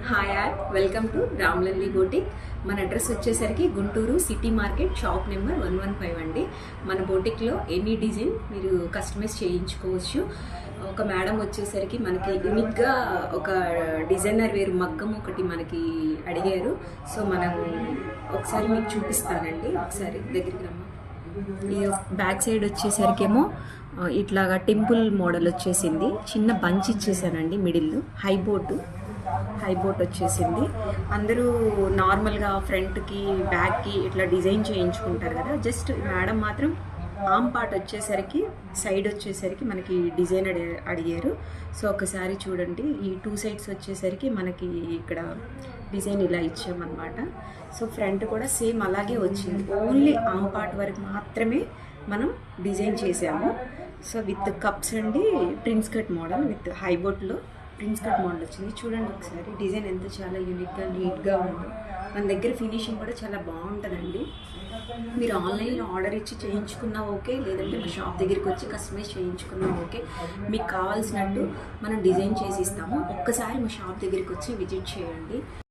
Hi యార్, welcome to రామ్లల్లి boutique. మన address వచ్చేసరికి Guntur city market, shop number 115 అండి. మన బోటిక్లో ఎనీ డిజైన్ మీరు కస్టమైజ్ చేయించుకోవచ్చు. ఒక మేడం వచ్చేసరికి మనకి యూనిక్గా ఒక డిజైనర్ వేరు మగ్గం ఒకటి మనకి అడిగారు. సో మనం ఒకసారి మీకు చూపిస్తానండి. ఒకసారి దగ్గరికి రమ్మా. ఈ బ్యాక్ సైడ్ వచ్చేసరికేమో ఇట్లాగా టెంపుల్ మోడల్ వచ్చేసింది. చిన్న బంచ్ ఇచ్చేసానండి. మిడిల్ హై బోట్ వచ్చేసింది. అందరూ నార్మల్గా ఫ్రంట్కి బ్యాక్కి ఇట్లా డిజైన్ చేయించుకుంటారు కదా. జస్ట్ మేడం మాత్రం ఆమ్ పార్ట్ వచ్చేసరికి సైడ్ వచ్చేసరికి మనకి డిజైన్ అడిగారు. సో ఒకసారి చూడండి. ఈ 2 సైడ్స్ వచ్చేసరికి మనకి ఇక్కడ డిజైన్ ఇలా ఇచ్చామన్నమాట. సో ఫ్రంట్ కూడా సేమ్ అలాగే వచ్చింది. ఓన్లీ ఆమ్ పార్ట్ వరకు మాత్రమే మనం డిజైన్ చేసాము. సో విత్ కప్స్ అండి, prince cut model with high బోట్లో ప్రిన్స్ కట్ మోడల్ వచ్చింది. చూడండి ఒకసారి డిజైన్ ఎంత చాలా యూనిక్గా నీట్గా ఉంది. మన దగ్గర ఫినిషింగ్ కూడా చాలా బాగుంటుందండి. మీరు ఆన్లైన్లో ఆర్డర్ ఇచ్చి చేయించుకున్నా ఓకే, లేదంటే మా షాప్ దగ్గరికి వచ్చి కస్టమైజ్ చేయించుకున్నా ఓకే. మీకు కావాల్సినట్టు మనం డిజైన్ చేసి ఇస్తాము. ఒక్కసారి మా షాప్ దగ్గరికి వచ్చి విజిట్ చేయండి.